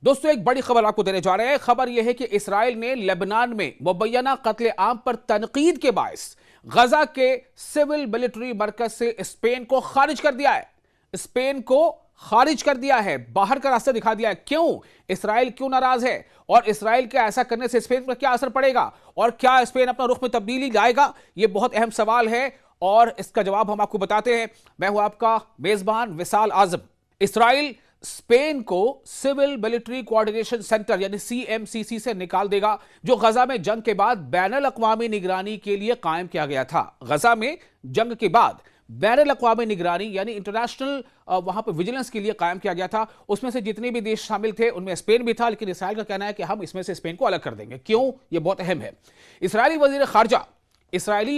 دوستو ایک بڑی خبر آپ کو دینے جا رہے ہیں۔ خبر یہ ہے کہ اسرائیل نے لبنان میں مبینہ قتل عام پر تنقید کے باعث غزہ کے سول ملٹری مرکز سے اسپین کو خارج کر دیا ہے۔ اسپین کو خارج کر دیا ہے، باہر کا راستہ دکھا دیا ہے۔ کیوں؟ اسرائیل کیوں ناراض ہے اور اسرائیل کے ایسا کرنے سے اسپین پر کیا اثر پڑے گا اور کیا اسپین اپنا رخ میں تبدیلی لائے گا؟ یہ بہت اہم سوال ہے اور اس کا جواب ہم آپ کو بتاتے ہیں۔ میں ہوں آپ کا میزبان وصال اعظم۔ اسرائیل اسپین کو سول ملٹری کوارڈینیشن سینٹر یعنی CMCC سے نکال دے گا، جو غزہ میں جنگ کے بعد بین الاقوامی نگرانی کے لیے قائم کیا گیا تھا۔ غزہ میں جنگ کے بعد بین الاقوامی نگرانی یعنی انٹرنیشنل وہاں پہ ویجیلنس کے لیے قائم کیا گیا تھا۔ اس میں سے جتنے بھی دیش شامل تھے ان میں اسپین بھی تھا، لیکن اسرائیل کا کہنا ہے کہ ہم اس میں سے اسپین کو الگ کر دیں گے۔ کیوں؟ یہ بہت اہم ہے۔ اسرائیلی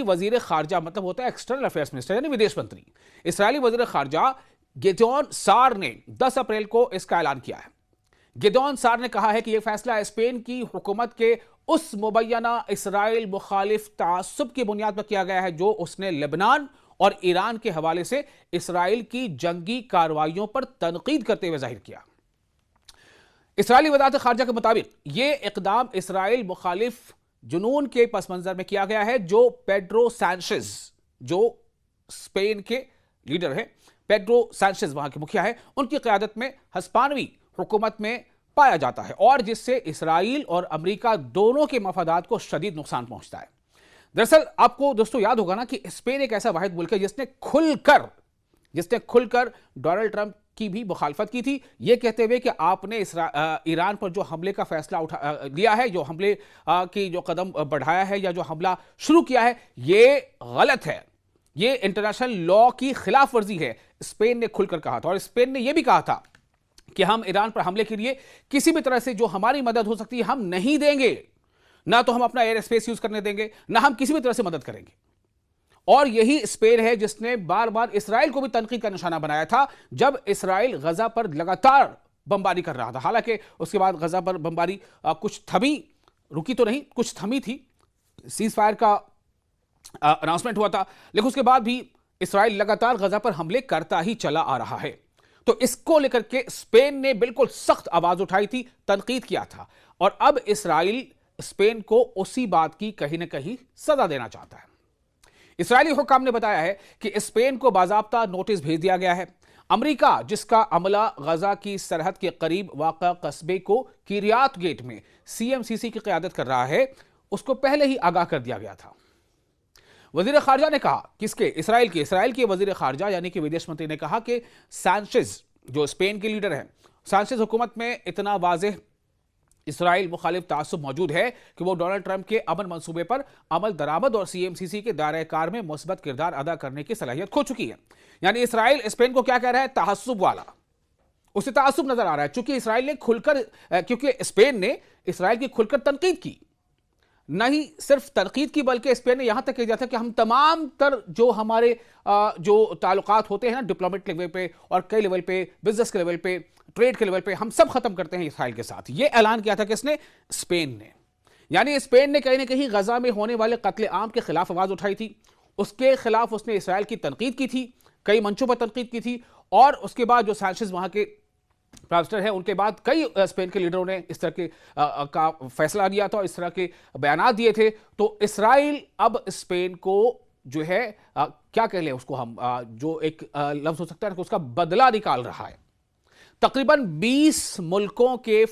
وزیر خارجہ مطلب ہوتا ہے ایکسٹرنل افیئرز منسٹر یعنی ودیش منتری۔ اسرائیلی وزیر خارجہ گیدیون سار نے 10 اپریل کو اس کا اعلان کیا ہے۔ گیدیون سار نے کہا ہے کہ یہ فیصلہ اسپین کی حکومت کے اس مبینہ اسرائیل مخالف تعصب کی بنیاد پر کیا گیا ہے جو اس نے لبنان اور ایران کے حوالے سے اسرائیل کی جنگی کارروائیوں پر تنقید کرتے ہوئے ظاہر کیا۔ اسرائیلی وزارت خارجہ کے مطابق یہ اقدام اسرائیل مخالف جنون کے پس منظر میں کیا گیا ہے جو پیڈرو سانچیز، جو اسپین کے لیڈر ہیں، پیڈرو سانچیز وہاں کے مکھیا ہے، ان کی قیادت میں ہسپانوی حکومت میں پایا جاتا ہے اور جس سے اسرائیل اور امریکہ دونوں کے مفادات کو شدید نقصان پہنچتا ہے۔ دراصل آپ کو دوستو یاد ہوگا نا کہ اسپین ایک ایسا واحد ملک ہے جس نے کھل کر ڈونلڈ ٹرمپ کی بھی مخالفت کی تھی، یہ کہتے ہوئے کہ آپ نے ایران پر جو حملے کا فیصلہ لیا ہے، جو حملے کی جو قدم بڑھایا ہے یا جو حملہ شروع کیا ہے، یہ غلط ہے، یہ انٹرنیشنل لا کی خلاف ورزی ہے۔ اسپین نے کھل کر کہا تھا اور اسپین نے یہ بھی کہا تھا کہ ہم ایران پر حملے کے لیے کسی بھی طرح سے جو ہماری مدد ہو سکتی ہے ہم نہیں دیں گے، نہ تو ہم اپنا ایئر اسپیس یوز کرنے دیں گے، نہ ہم کسی بھی طرح سے مدد کریں گے۔ اور یہی اسپین ہے جس نے بار بار اسرائیل کو بھی تنقید کا نشانہ بنایا تھا جب اسرائیل غزہ پر لگاتار بمباری کر رہا تھا۔ حالانکہ اس کے بعد غزہ پر بمباری کچھ تھمی، رکی تو نہیں، کچھ تھمی تھی، سیز فائر کا اناؤنسمنٹ ہوا تھا، لیکن اس کے بعد بھی اسرائیل لگاتار غزہ پر حملے کرتا ہی چلا آ رہا ہے۔ تو اس کو لے کر کے اسپین نے بالکل سخت آواز اٹھائی تھی، تنقید کیا تھا، اور اب اسرائیل اسپین کو اسی بات کی کہیں نہ کہیں سزا دینا چاہتا ہے۔ اسرائیلی حکام نے بتایا ہے کہ اسپین کو باضابطہ نوٹس بھیج دیا گیا ہے۔ امریکہ جس کا عملہ غزہ کی سرحد کے قریب واقع قصبے کو کیریات گیٹ میں CMCC کی قیادت کر رہا ہے، اس کو پہلے ہی آگاہ کر دیا گیا تھا۔ وزیر خارجہ نے کہا، اسرائیل کے وزیر خارجہ یعنی کہ ودیش منتری نے کہا کہ سانچیز جو اسپین کے لیڈر ہیں، سانچیز حکومت میں اتنا واضح اسرائیل مخالف تعصب موجود ہے کہ وہ ڈونلڈ ٹرمپ کے امن منصوبے پر عمل درآمد اور CMCC کے دائرہ کار میں مثبت کردار ادا کرنے کی صلاحیت کھو چکی ہے۔ یعنی اسرائیل اسپین کو کیا کہہ رہا ہے؟ تعصب والا، اسے تعصب نظر آ رہا ہے، کیونکہ اسپین نے اسرائیل کی کھل کر تنقید کی، نہیں صرف تنقید کی بلکہ اسپین نے یہاں تک کہا تھا کہ ہم تمام تر جو ہمارے جو تعلقات ہوتے ہیں نا ڈپلومیٹ لیول پہ اور کئی لیول پہ، بزنس کے لیول پہ، ٹریڈ کے لیول پہ، ہم سب ختم کرتے ہیں اسرائیل کے ساتھ۔ یہ اعلان کیا تھا کس نے؟ اسپین نے۔ یعنی اسپین نے کہیں نہ کہیں غزہ میں ہونے والے قتل عام کے خلاف آواز اٹھائی تھی، اس کے خلاف اس نے اسرائیل کی تنقید کی تھی، کئی منچوں پر تنقید کی تھی، اور اس کے بعد جو سانچیز وہاں کے پرائم ہے ان کے بعد کئی اسپین کے لیڈروں نے اس طرح کا فیصلہ لیا تھا اور اس طرح کے بیانات دیے تھے۔ تو اسرائیل اب اسپین کو جو ہے کیا کہہ لیں اس کو ہم، جو ایک لفظ ہو سکتا ہے کہ اس کا بدلہ نکال رہا ہے۔ تقریباً 20 ملکوں کے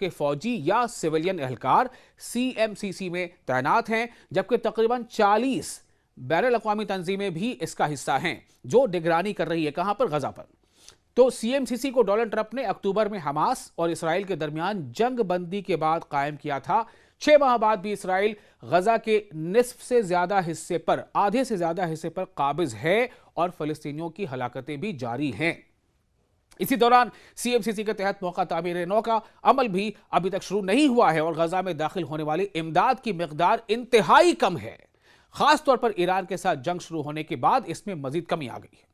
فوجی یا سویلین اہلکار CMCC میں تعینات ہیں، جبکہ تقریباً 40 بین الاقوامی تنظیمیں بھی اس کا حصہ ہیں جو نگرانی کر رہی ہے۔ کہاں پر؟ غزہ پر۔ تو CMCC کو ڈونلڈ ٹرمپ نے اکتوبر میں حماس اور اسرائیل کے درمیان جنگ بندی کے بعد قائم کیا تھا۔ 6 ماہ بعد بھی اسرائیل غزہ کے نصف سے زیادہ حصے پر، آدھے سے زیادہ حصے پر قابض ہے اور فلسطینیوں کی ہلاکتیں بھی جاری ہیں۔ اسی دوران CMCC کے تحت موقع تعمیر نو کا عمل بھی ابھی تک شروع نہیں ہوا ہے اور غزہ میں داخل ہونے والی امداد کی مقدار انتہائی کم ہے۔ خاص طور پر ایران کے ساتھ جنگ شروع ہونے کے بعد اس میں مزید کمی آ گئی ہے۔